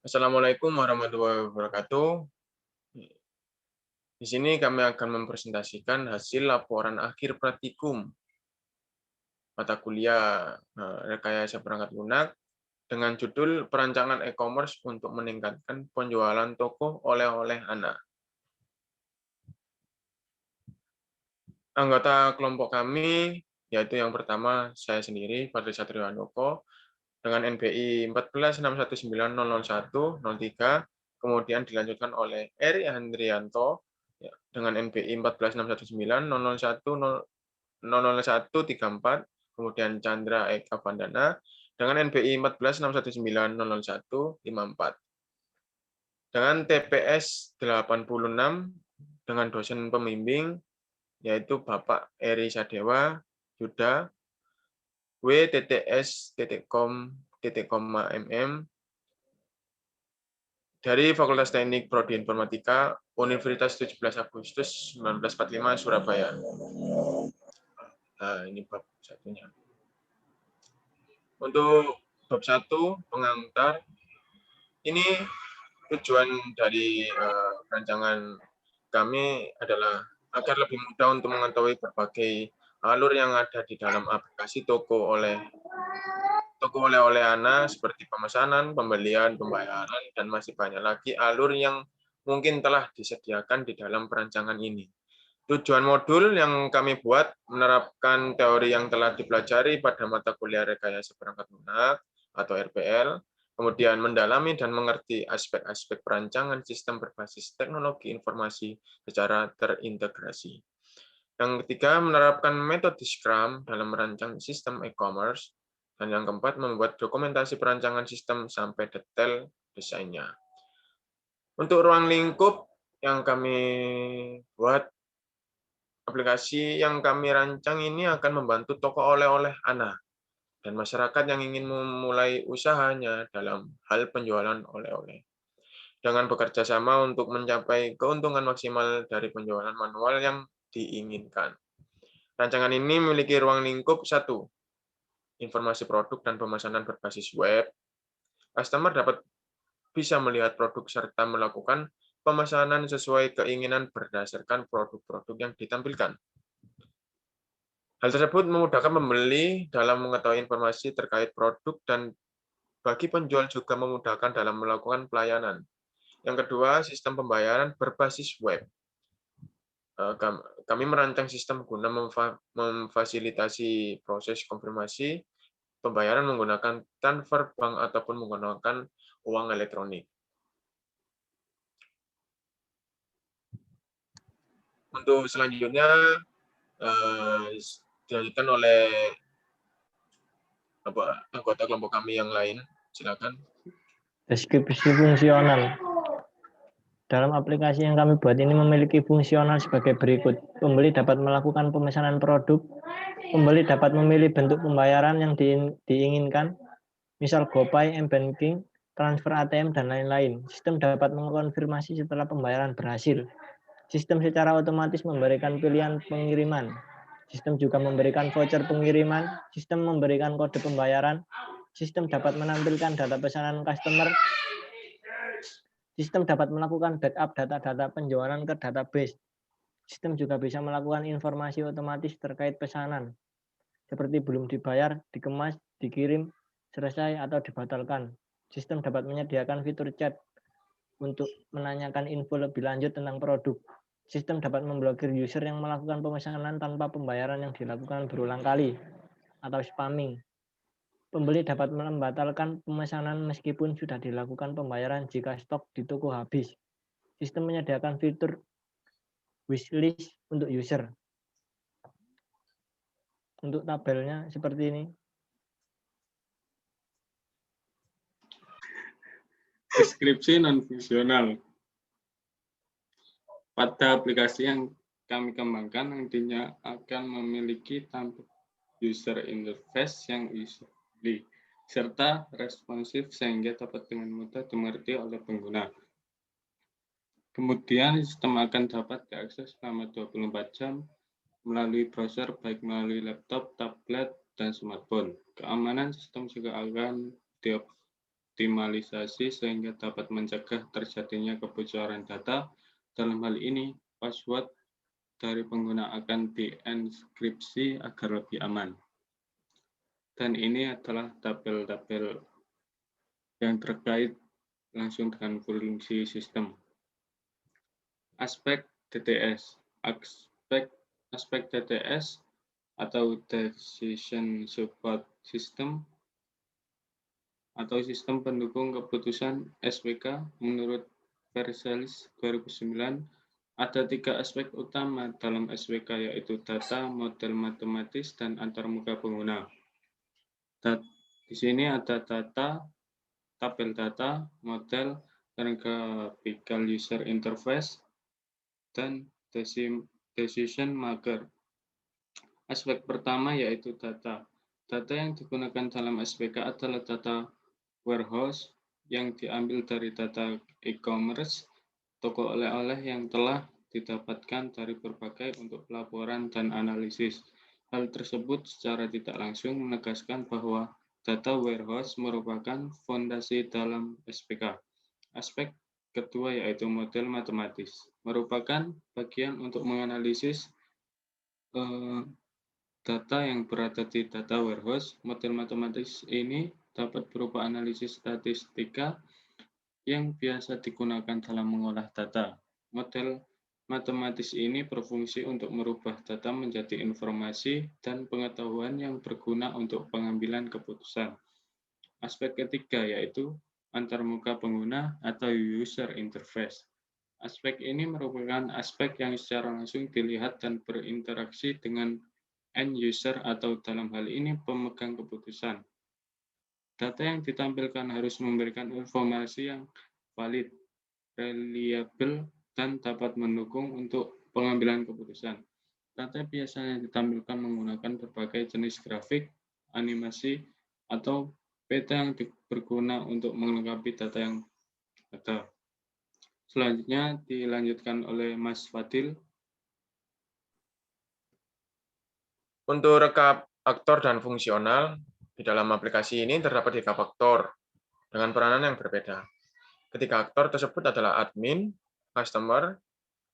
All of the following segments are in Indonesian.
Assalamualaikum warahmatullahi wabarakatuh. Di sini kami akan mempresentasikan hasil laporan akhir praktikum mata kuliah rekayasa perangkat lunak dengan judul Perancangan E-commerce untuk meningkatkan penjualan toko oleh-oleh anak. Anggota kelompok kami yaitu yang pertama saya sendiri, Fadli Satrio Handoko, dengan NBI 1461900103, kemudian dilanjutkan oleh Eri Handrianto ya, dengan NBI 1461900134, kemudian Chandra Eka Vandana dengan NBI 1461900154. Dengan TPS 86 dengan dosen pembimbing yaitu Bapak Eri Sadewa Yuda W.TTS.com.mm dari Fakultas Teknik Prodi Informatika Universitas 17 Agustus 1945 Surabaya. Nah, ini bab satunya. Untuk bab 1 pengantar, ini tujuan dari rancangan kami adalah agar lebih mudah untuk mengetahui berbagai alur yang ada di dalam aplikasi toko oleh-oleh anak seperti pemesanan, pembelian, pembayaran, dan masih banyak lagi alur yang mungkin telah disediakan di dalam perancangan ini. Tujuan modul yang kami buat menerapkan teori yang telah dipelajari pada mata kuliah rekayasa perangkat lunak atau RPL, kemudian mendalami dan mengerti aspek-aspek perancangan sistem berbasis teknologi informasi secara terintegrasi. Yang ketiga, menerapkan metode Scrum dalam merancang sistem e-commerce. Dan yang keempat, membuat dokumentasi perancangan sistem sampai detail desainnya. Untuk ruang lingkup yang kami buat, aplikasi yang kami rancang ini akan membantu toko oleh-oleh anak dan masyarakat yang ingin memulai usahanya dalam hal penjualan oleh-oleh. Dengan bekerja sama untuk mencapai keuntungan maksimal dari penjualan manual yang diinginkan. Rancangan ini memiliki ruang lingkup 1. Informasi produk dan pemesanan berbasis web. Customer bisa melihat produk serta melakukan pemesanan sesuai keinginan berdasarkan produk-produk yang ditampilkan. Hal tersebut memudahkan pembeli dalam mengetahui informasi terkait produk dan bagi penjual juga memudahkan dalam melakukan pelayanan. Yang kedua, sistem pembayaran berbasis web. Kami merancang sistem guna memfasilitasi proses konfirmasi pembayaran menggunakan transfer bank ataupun menggunakan uang elektronik. Untuk selanjutnya dilanjutkan oleh anggota kelompok kami yang lain. Silakan. Deskripsi fungsional. Dalam aplikasi yang kami buat ini memiliki fungsional sebagai berikut. Pembeli dapat melakukan pemesanan produk. Pembeli dapat memilih bentuk pembayaran yang diinginkan, misal GoPay, M-Banking, transfer ATM, dan lain-lain. Sistem dapat mengkonfirmasi setelah pembayaran berhasil. Sistem secara otomatis memberikan pilihan pengiriman. Sistem juga memberikan voucher pengiriman. Sistem memberikan kode pembayaran. Sistem dapat menampilkan data pesanan customer. Sistem dapat melakukan backup data-data penjualan ke database. Sistem juga bisa melakukan informasi otomatis terkait pesanan, seperti belum dibayar, dikemas, dikirim, selesai, atau dibatalkan. Sistem dapat menyediakan fitur chat untuk menanyakan info lebih lanjut tentang produk. Sistem dapat memblokir user yang melakukan pemesanan tanpa pembayaran yang dilakukan berulang kali, atau spamming. Pembeli dapat membatalkan pemesanan meskipun sudah dilakukan pembayaran jika stok di toko habis. Sistem menyediakan fitur wishlist untuk user. Untuk tabelnya seperti ini. Deskripsi non-fungsional. Pada aplikasi yang kami kembangkan, nantinya akan memiliki tampilan user interface yang user-friendly serta responsif sehingga dapat dengan mudah dimengerti oleh pengguna. Kemudian sistem akan dapat diakses selama 24 jam melalui browser baik melalui laptop, tablet, dan smartphone. Keamanan sistem juga akan dioptimalisasi sehingga dapat mencegah terjadinya kebocoran data. Dalam hal ini, password dari pengguna akan dienkripsi agar lebih aman. Dan ini adalah tabel-tabel yang terkait langsung dengan fungsi sistem. Aspek DTS. Aspek DTS atau Decision Support System atau sistem pendukung keputusan SPK menurut Versailles 2009 ada 3 aspek utama dalam SPK, yaitu data, model matematis, dan antarmuka pengguna. Di sini ada data, tabel data, model, dan graphical user interface, dan decision maker. Aspek pertama yaitu data. Data yang digunakan dalam SPK adalah data warehouse yang diambil dari data e-commerce, toko oleh-oleh yang telah didapatkan dari berbagai untuk pelaporan dan analisis. Hal tersebut secara tidak langsung menegaskan bahwa data warehouse merupakan fondasi dalam SPK. Aspek kedua yaitu model matematis, merupakan bagian untuk menganalisis data yang berada di data warehouse. Model matematis ini dapat berupa analisis statistika yang biasa digunakan dalam mengolah data. Model matematis ini berfungsi untuk merubah data menjadi informasi dan pengetahuan yang berguna untuk pengambilan keputusan. Aspek ketiga yaitu antarmuka pengguna atau user interface. Aspek ini merupakan aspek yang secara langsung dilihat dan berinteraksi dengan end user atau dalam hal ini pemegang keputusan. Data yang ditampilkan harus memberikan informasi yang valid, reliable, dan dapat mendukung untuk pengambilan keputusan. Data biasanya ditampilkan menggunakan berbagai jenis grafik, animasi, atau peta yang berguna untuk melengkapi data yang ada. Selanjutnya dilanjutkan oleh Mas Fadil. Untuk rekap aktor dan fungsional, di dalam aplikasi ini terdapat 3 faktor dengan peranan yang berbeda. Ketiga aktor tersebut adalah admin, customer,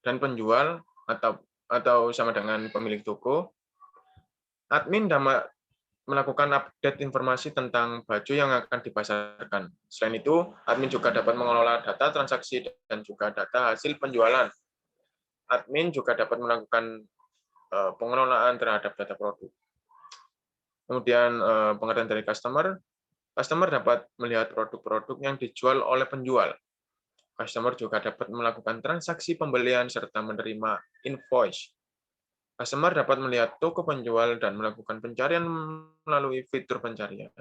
dan penjual atau sama dengan pemilik toko. Admin dapat melakukan update informasi tentang baju yang akan dipasarkan. Selain itu, admin juga dapat mengelola data transaksi dan juga data hasil penjualan. Admin juga dapat melakukan pengelolaan terhadap data produk. Kemudian pengertian dari customer dapat melihat produk-produk yang dijual oleh penjual. Customer juga dapat melakukan transaksi pembelian serta menerima invoice. Customer dapat melihat toko penjual dan melakukan pencarian melalui fitur pencarian.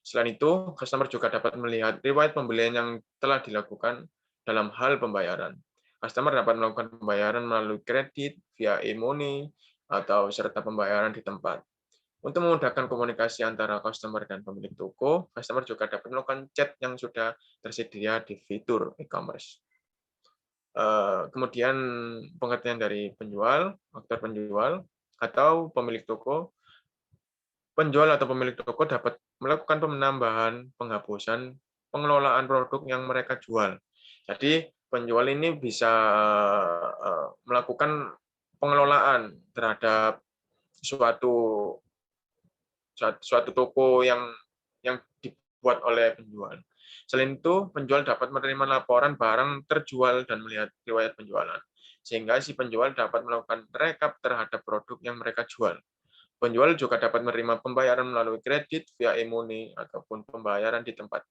Selain itu, customer juga dapat melihat riwayat pembelian yang telah dilakukan dalam hal pembayaran. Customer dapat melakukan pembayaran melalui kredit, via e-money, atau serta pembayaran di tempat. Untuk memudahkan komunikasi antara customer dan pemilik toko, customer juga dapat melakukan chat yang sudah tersedia di fitur e-commerce. Kemudian pengertian dari penjual, aktor penjual, atau pemilik toko. Penjual atau pemilik toko dapat melakukan penambahan, penghapusan, pengelolaan produk yang mereka jual. Jadi penjual ini bisa melakukan pengelolaan terhadap suatu toko yang dibuat oleh penjual. Selain itu, penjual dapat menerima laporan barang terjual dan melihat riwayat penjualan, sehingga si penjual dapat melakukan rekap terhadap produk yang mereka jual. Penjual juga dapat menerima pembayaran melalui kredit, via e-money, ataupun pembayaran di tempat,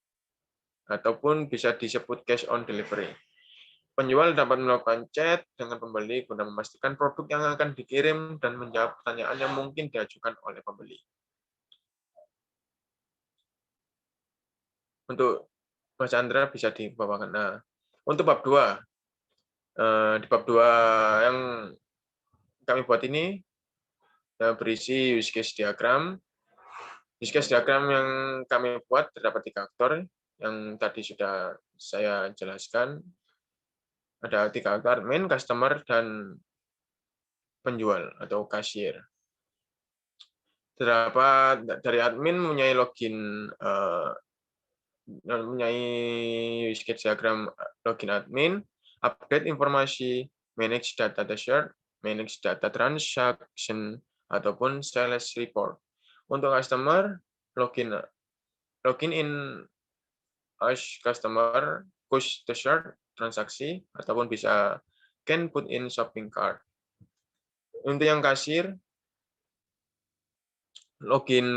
ataupun bisa disebut cash on delivery. Penjual dapat melakukan chat dengan pembeli guna memastikan produk yang akan dikirim dan menjawab pertanyaan yang mungkin diajukan oleh pembeli. Untuk Mas Chandra bisa dibawakan. Nah, untuk bab 2, di bab 2 yang kami buat ini berisi use case diagram. Use case diagram yang kami buat terdapat 3 aktor yang tadi sudah saya jelaskan. Ada 3 aktor, admin, customer, dan penjual atau kasir. Terdapat dari admin mempunyai login mempunyai sketch diagram login admin, update informasi, manage data dashboard, manage data transaction, ataupun sales report. Untuk customer, login in as customer, push dashboard, transaksi, ataupun bisa can put in shopping cart. Untuk yang kasir, login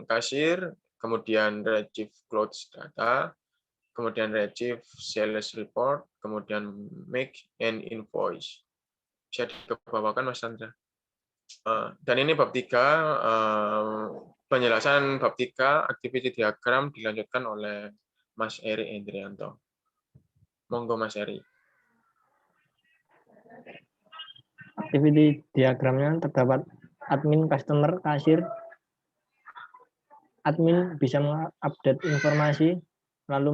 kasir, kemudian retrieve close data, kemudian retrieve sales report, kemudian make an invoice. Bisa dibawakan Mas Chandra. Dan ini bab 3, penjelasan bab 3, activity diagram dilanjutkan oleh Mas Eri Endrianto. Monggo Mas Eri. Activity diagramnya terdapat admin, customer, kasir. Admin bisa mengupdate informasi, lalu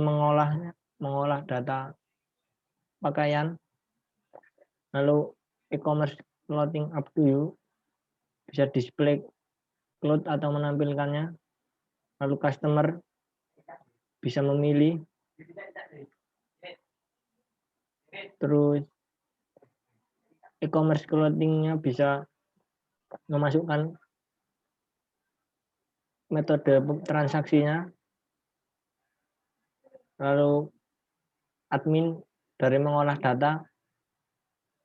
mengolah data pakaian, lalu e-commerce clothing up to you, bisa display cloth atau menampilkannya, lalu customer bisa memilih, terus e-commerce clothing-nya bisa memasukkan metode transaksinya, lalu admin dari mengolah data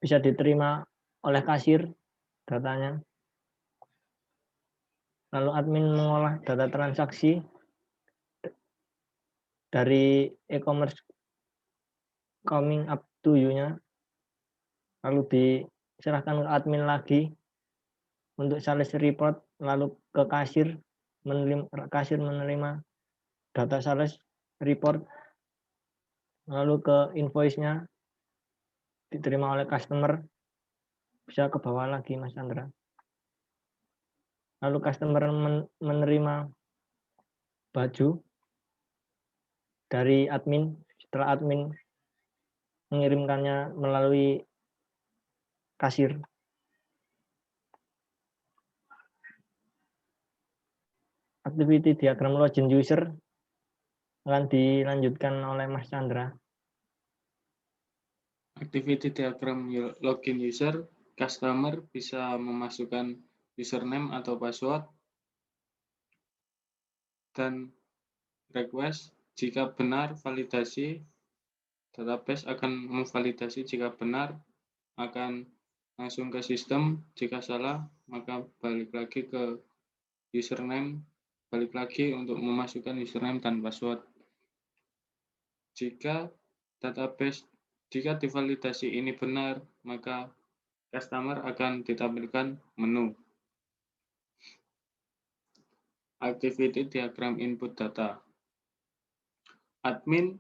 bisa diterima oleh kasir datanya, lalu admin mengolah data transaksi dari e-commerce coming up to you-nya, lalu diserahkan ke admin lagi untuk sales report, lalu ke kasir menerima data sales report, lalu ke invoice-nya diterima oleh customer, bisa ke bawah lagi Mas Chandra. Lalu customer menerima baju dari admin setelah admin mengirimkannya melalui kasir. Activity diagram login user akan dilanjutkan oleh Mas Chandra. Activity diagram login user, customer bisa memasukkan username atau password dan request. Jika benar, validasi. Database akan memvalidasi jika benar, akan langsung ke sistem. Jika salah, maka balik lagi ke username, balik lagi untuk memasukkan username dan password. Jika divalidasi ini benar, maka customer akan ditampilkan menu. Activity diagram input data. Admin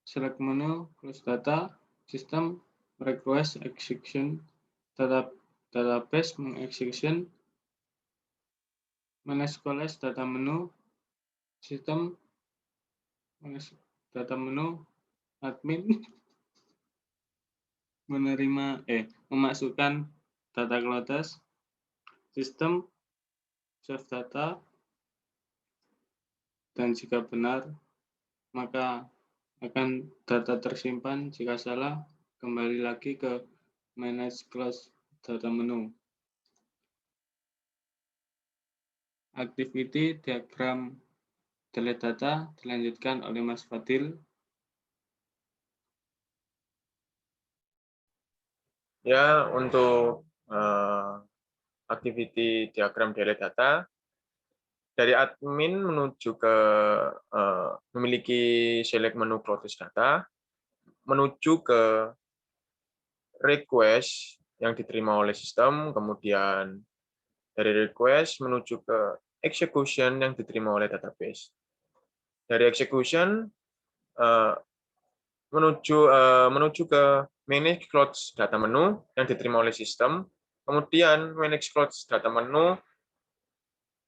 select menu, close data, system request execution, database mengexecution, manage collect data menu, system manage data menu, admin memasukkan data closes, sistem save data, dan jika benar maka akan data tersimpan, jika salah kembali lagi ke manage close data menu. Activity diagram delete data dilanjutkan oleh Mas Fadil. Ya, untuk activity diagram delete data, dari admin menuju ke memiliki select menu close data, menuju ke request yang diterima oleh sistem, kemudian dari request menuju ke execution yang diterima oleh database. Dari execution menuju ke manage close data menu yang diterima oleh sistem, kemudian manage close data menu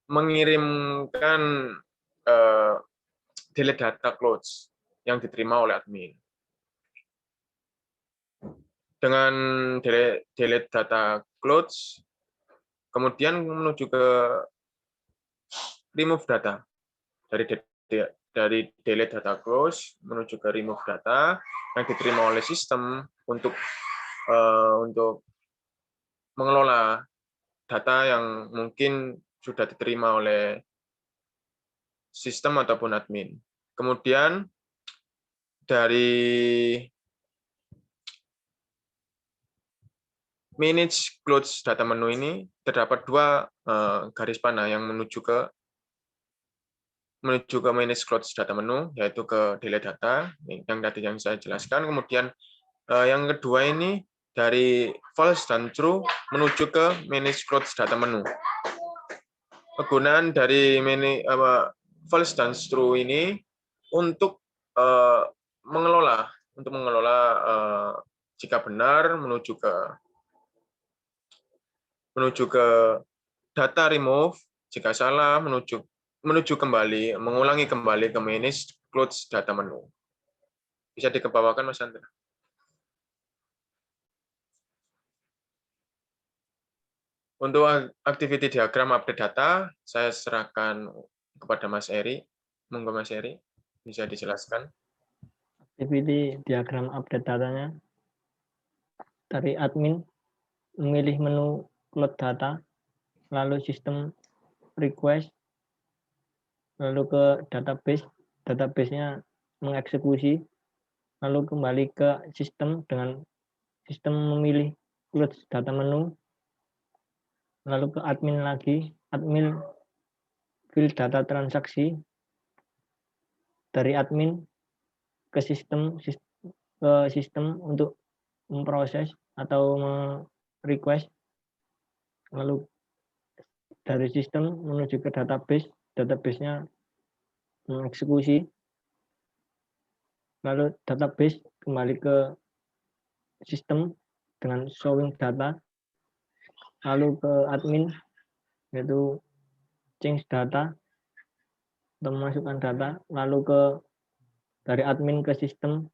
mengirimkan delete data close yang diterima oleh admin. Dengan delete data close, kemudian menuju ke remove data. Dari dari delete data close menuju ke remove data yang diterima oleh sistem untuk mengelola data yang mungkin sudah diterima oleh sistem ataupun admin. Kemudian dari manage close data menu ini terdapat dua garis panah yang menuju ke manage close data menu, yaitu ke delete data yang saya jelaskan. Kemudian yang kedua ini dari false dan true menuju ke manage close data menu. Kegunaan dari false dan true ini untuk mengelola jika benar menuju ke data remove, jika salah mengulangi kembali ke manage close data menu. Bisa dikebawakan Mas Andra. Untuk activity diagram update data, saya serahkan kepada Mas Eri. Monggo Mas Eri, bisa dijelaskan. Activity diagram update datanya dari admin memilih menu load data, lalu sistem request, lalu ke database-nya mengeksekusi, lalu kembali ke sistem dengan sistem memilih load data menu, lalu ke admin lagi, admin fill data transaksi, dari admin ke sistem untuk memproses atau request, lalu dari sistem menuju ke database-nya mengeksekusi, lalu database kembali ke sistem dengan showing data, lalu ke admin yaitu change data atau memasukkan data, lalu dari admin ke sistem,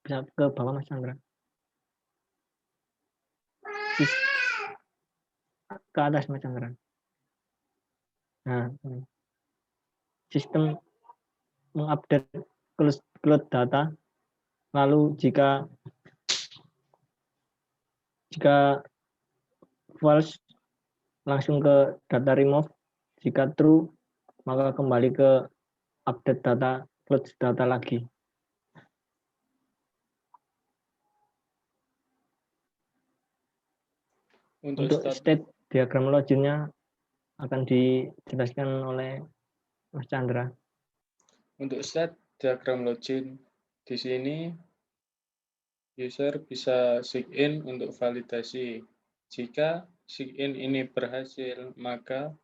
bisa ke bawah Mas Chandra, ke atas Mas Chandra. Nah, sistem mengupdate cloud data, lalu jika false langsung ke data remove, jika true maka kembali ke update data cloud data lagi. Untuk state diagram login-nya akan dijelaskan oleh Mas Chandra. Untuk state diagram login, di sini user bisa sign-in untuk validasi. Jika sign-in ini berhasil, maka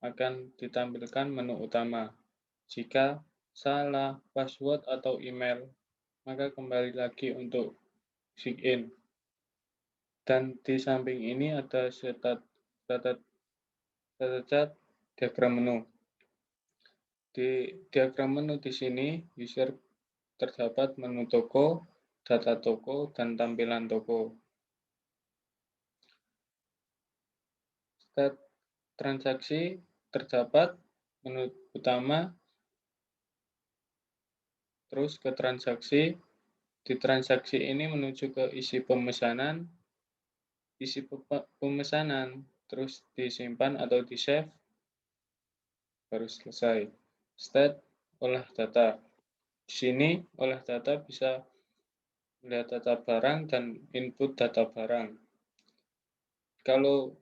akan ditampilkan menu utama. Jika salah password atau email, maka kembali lagi untuk sign-in. Dan di samping ini ada cat diagram menu. Di diagram menu di sini, user terdapat menu toko, data toko, dan tampilan toko. Stat transaksi terdapat menu utama, terus ke transaksi. Di transaksi ini menuju ke isi pemesanan, terus disimpan atau di-save, baru selesai. Stat olah data. Di sini olah data bisa melihat data barang dan input data barang. Kalau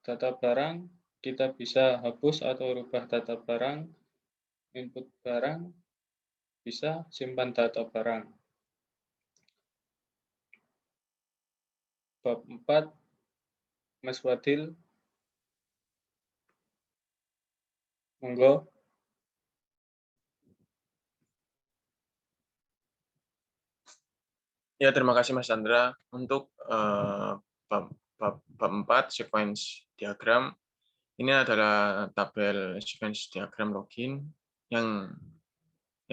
data barang, kita bisa hapus atau rubah data barang, input barang, bisa simpan data barang. Bab 4, Mas Wadil, monggo. Ya, terima kasih Mas Chandra. Untuk bab 4 sequence diagram, ini adalah tabel sequence diagram login yang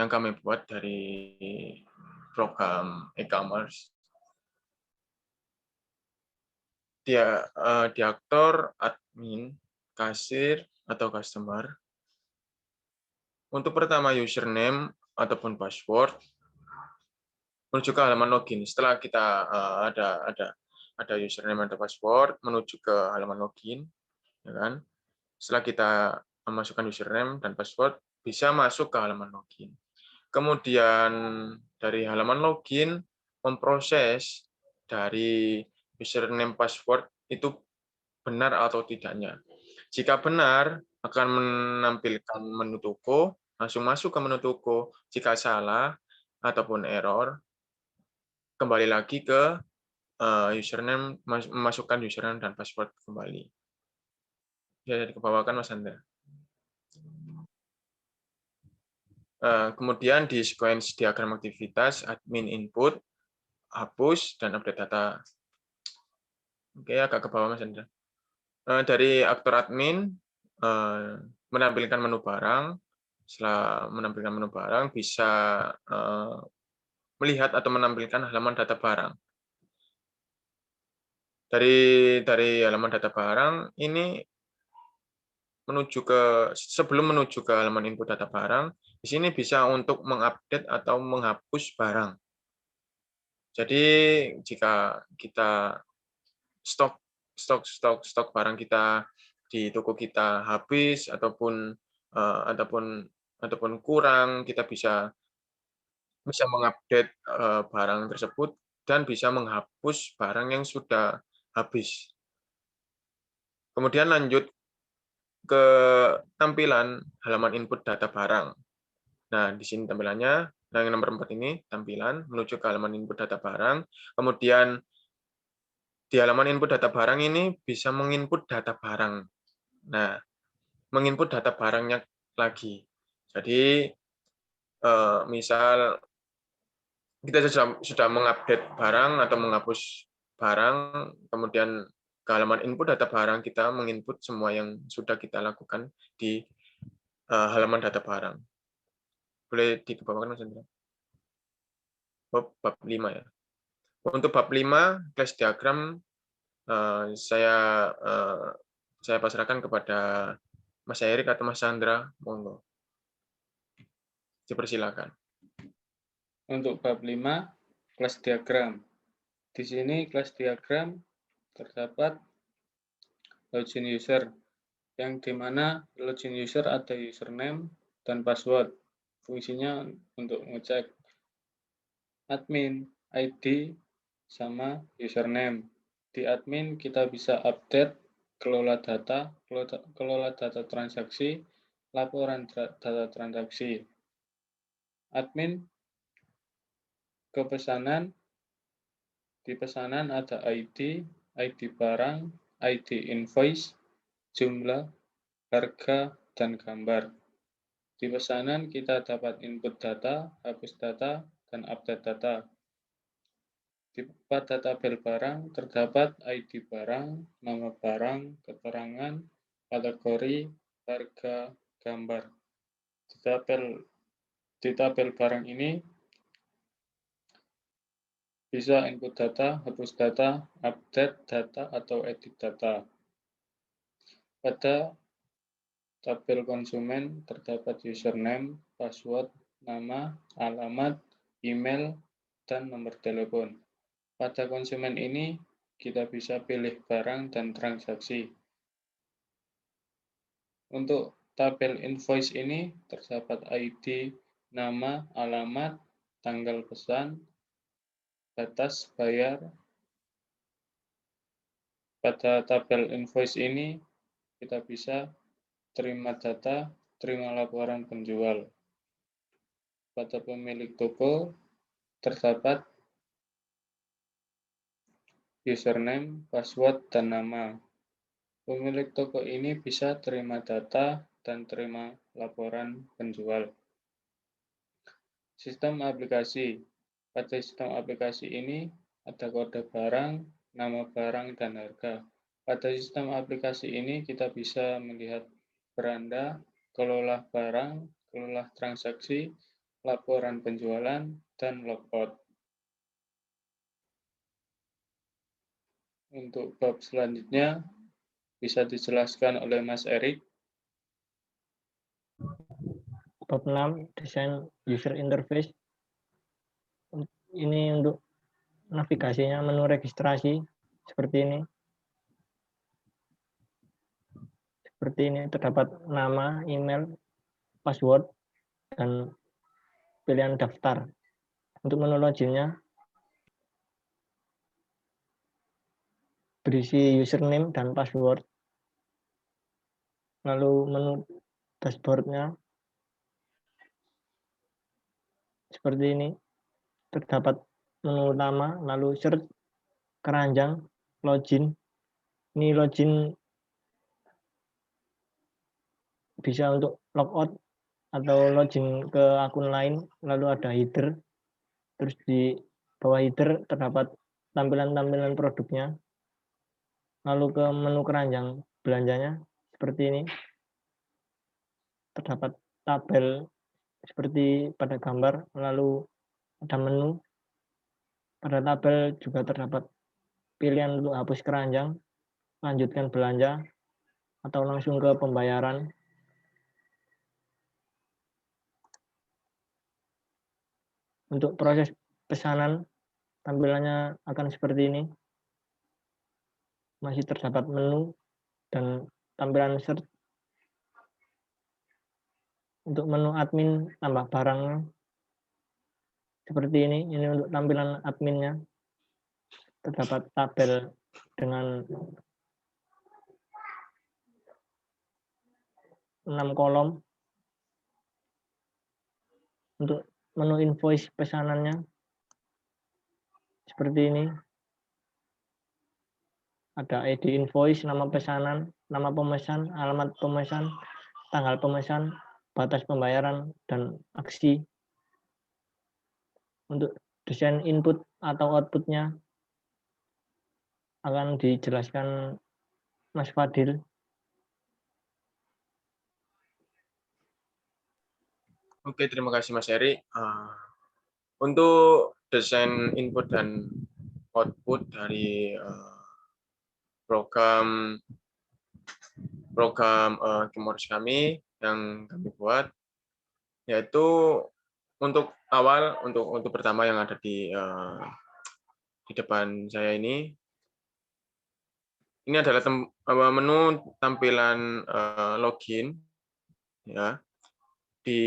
kami buat dari program e-commerce. Di aktor admin, kasir, atau customer, Untuk pertama username ataupun password, menuju ke halaman login. Setelah kita ada username atau password, menuju ke halaman login, ya kan? Setelah kita memasukkan username dan password, bisa masuk ke halaman login. Kemudian dari halaman login memproses dari username password itu benar atau tidaknya. Jika benar, akan menampilkan menu toko, langsung masuk ke menu toko. Jika salah ataupun error, kembali lagi ke username, memasukkan username dan password kembali. Bisa dikebawakan, Mas Andra. Kemudian di sequence diagram aktivitas, admin input, hapus, dan update data. Oke, agak ke bawah, Mas Andra. Dari aktor admin, menampilkan menu barang. Setelah menampilkan menu barang, bisa melihat atau menampilkan halaman data barang. Dari halaman data barang ini sebelum menuju ke halaman input data barang, di sini bisa untuk mengupdate atau menghapus barang. Jadi jika kita stok barang kita di toko kita habis ataupun kurang, kita bisa mengupdate barang tersebut dan bisa menghapus barang yang sudah habis. Kemudian lanjut ke tampilan halaman input data barang. Nah, di sini tampilannya, nah yang nomor 4 ini tampilan menuju ke halaman input data barang. Kemudian di halaman input data barang ini bisa menginput data barang. Nah, menginput data barangnya lagi. Jadi, misal kita sudah mengupdate barang atau menghapus barang, kemudian ke halaman input data barang kita menginput semua yang sudah kita lakukan di halaman data barang. Boleh dikebawakan, Mas Hendra? Bab 5 ya. Untuk bab 5, class diagram, saya pasrahkan kepada Mas Erik atau Mas Chandra. Monggo. Dipersilakan. Untuk bab 5, kelas diagram. Di sini kelas diagram terdapat login user, yang dimana login user ada username dan password. Fungsinya untuk ngecek admin, ID, sama username. Di admin kita bisa update, kelola data transaksi, laporan data transaksi. Admin ke pesanan, di pesanan ada ID, ID barang, ID invoice, jumlah, harga, dan gambar. Di pesanan kita dapat input data, hapus data, dan update data. Pada tabel barang terdapat ID barang, nama barang, keterangan, kategori, harga, gambar. Di tabel barang ini bisa input data, hapus data, update data, atau edit data. Pada tabel konsumen terdapat username, password, nama, alamat, email, dan nomor telepon. Pada konsumen ini, kita bisa pilih barang dan transaksi. Untuk tabel invoice ini terdapat ID, nama, alamat, tanggal pesan, batas bayar. Pada tabel invoice ini, kita bisa terima data, terima laporan penjual. Pada pemilik toko, terdapat username, password, dan nama. Pemilik toko ini bisa terima data dan terima laporan penjual. Sistem aplikasi. Pada sistem aplikasi ini ada kode barang, nama barang, dan harga. Pada sistem aplikasi ini kita bisa melihat beranda, kelola barang, kelola transaksi, laporan penjualan, dan logout. Untuk bab selanjutnya bisa dijelaskan oleh Mas Erik. Bab 6, desain user interface. Ini untuk navigasinya menu registrasi seperti ini. Seperti ini terdapat nama, email, password, dan pilihan daftar. Untuk menu loginnya berisi username dan password. Lalu menu dashboardnya seperti ini. Terdapat menu utama, lalu search, keranjang, login. Ini login bisa untuk logout atau login ke akun lain, lalu ada header. Terus di bawah header terdapat tampilan-tampilan produknya. Lalu ke menu keranjang belanjanya seperti ini. Terdapat tabel seperti pada gambar, lalu ada menu. Pada tabel juga terdapat pilihan untuk hapus keranjang, lanjutkan belanja, atau langsung ke pembayaran. Untuk proses pesanan, tampilannya akan seperti ini. Masih terdapat menu dan tampilan search. Untuk menu admin tambah barangnya seperti ini. Ini untuk tampilan adminnya. Terdapat tabel dengan 6 kolom. Untuk menu invoice pesanannya seperti ini. Ada ID invoice, nama pesanan, nama pemesan, alamat pemesan, tanggal pemesan, batas pembayaran, dan aksi. Untuk desain input atau outputnya akan dijelaskan Mas Fadil. Oke, terima kasih Mas Heri. Untuk desain input dan output dari program Keywords kami yang kami buat, yaitu untuk awal, untuk pertama yang ada di depan saya ini adalah menu tampilan login, ya, di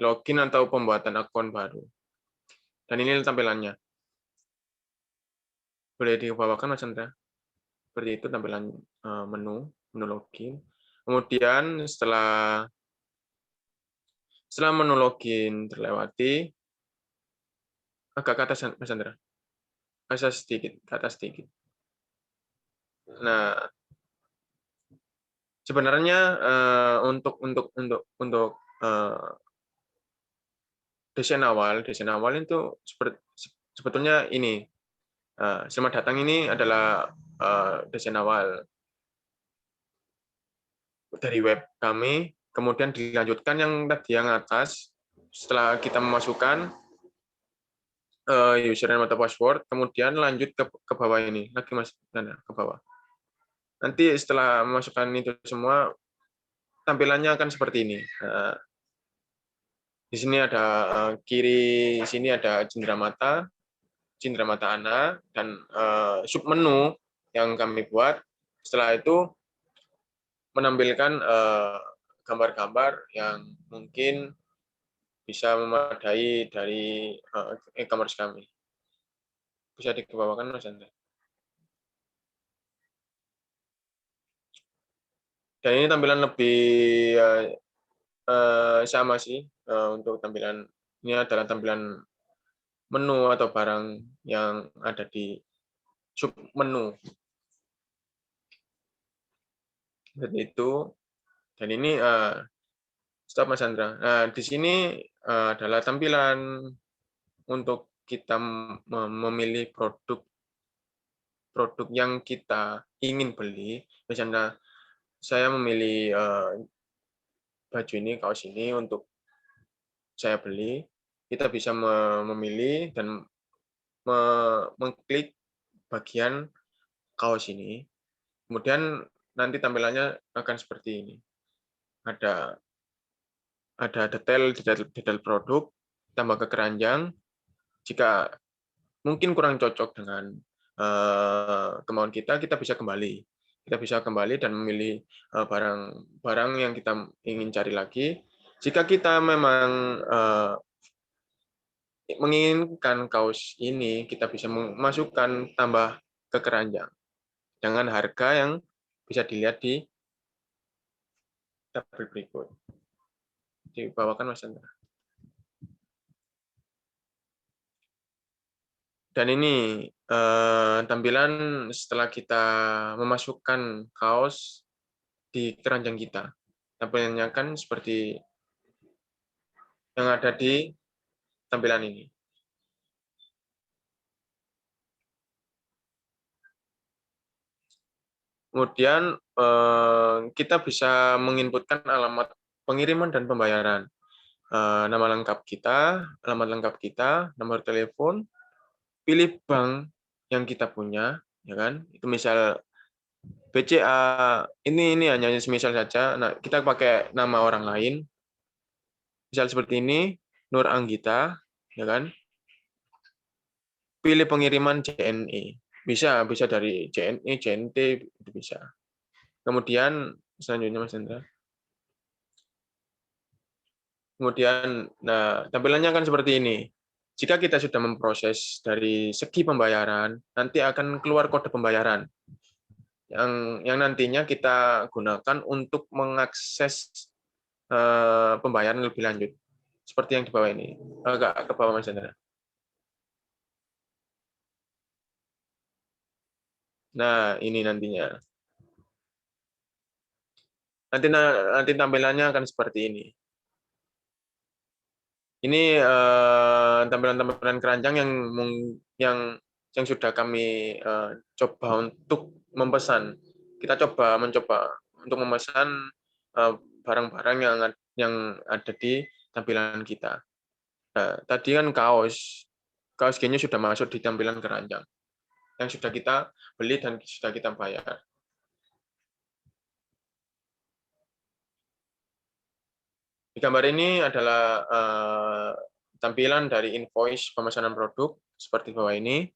login atau pembuatan akun baru. Dan ini tampilannya. Boleh dibawakan Mas Chandra? Seperti itu tampilan menu login. Kemudian setelah menu login terlewati, agak ke atas Mas Chandra. Ke atas sedikit. Nah, sebenarnya untuk desain awal itu sebetulnya ini selamat datang ini adalah desain awal dari web kami, kemudian dilanjutkan yang tadi yang atas setelah kita memasukkan username atau password, kemudian lanjut ke bawah ini lagi Mas, ke bawah. Nanti setelah memasukkan itu semua, tampilannya akan seperti ini. Di sini ada kiri sini ada cenderamata Ana, dan submenu yang kami buat. Setelah itu menampilkan gambar-gambar yang mungkin bisa memadai dari e-commerce kami. Bisa dikebawakan Mas Andra. Dan ini tampilan lebih sama sih untuk tampilan ini adalah tampilan menu atau barang yang ada di sub menu. Seperti itu. Dan ini stop Mas Andra. Nah, di sini adalah tampilan untuk kita memilih produk yang kita ingin beli. Misalnya saya memilih baju ini, kaos ini untuk saya beli. Kita bisa memilih dan mengklik bagian kaos ini. Kemudian nanti tampilannya akan seperti ini. Ada ada detail produk, tambah ke keranjang. Jika mungkin kurang cocok dengan kemauan kita bisa kembali. Kita bisa kembali dan memilih barang-barang yang kita ingin cari lagi. Jika kita memang menginginkan kaos ini, kita bisa memasukkan tambah ke keranjang dengan harga yang bisa dilihat di tabel berikut. Dibawakan Mas Chandra. Dan ini tampilan setelah kita memasukkan kaos di keranjang kita. Tampilannya kan seperti yang ada di tampilan ini. Kemudian kita bisa menginputkan alamat pengiriman dan pembayaran. Nama lengkap kita, alamat lengkap kita, nomor telepon, pilih bank yang kita punya, ya kan? Itu misal BCA, ini hanya semisal saja. Nah, kita pakai nama orang lain. Misal seperti ini, Nur Anggita, ya kan? Pilih pengiriman JNE. Bisa dari JNE, JNT, itu bisa. Kemudian selanjutnya Mas Hendra. Kemudian, nah tampilannya akan seperti ini. Jika kita sudah memproses dari segi pembayaran, nanti akan keluar kode pembayaran yang nantinya kita gunakan untuk mengakses pembayaran lebih lanjut. Seperti yang di bawah ini. Agak ke bawah Mas Hendra. Nah, ini nantinya. Nanti tampilannya akan seperti ini. Ini tampilan-tampilan keranjang yang sudah kami coba untuk memesan. Kita mencoba untuk memesan barang-barang yang ada di tampilan kita. Nah, tadi kan kaos gini sudah masuk di tampilan keranjang yang sudah kita beli dan sudah kita bayar. Di gambar ini adalah tampilan dari invoice pemesanan produk seperti bawah ini.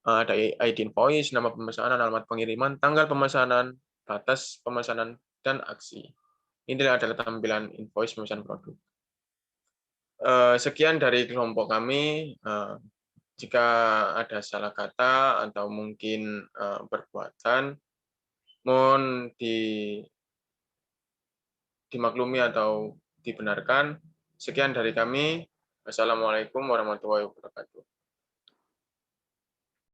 Ada ID invoice, nama pemesanan, alamat pengiriman, tanggal pemesanan, batas pemesanan, dan aksi. Ini adalah tampilan invoice pemesanan produk. Sekian dari kelompok kami. Jika ada salah kata atau mungkin perbuatan, mohon dimaklumi atau dibenarkan. Sekian dari kami. Wassalamualaikum warahmatullahi wabarakatuh.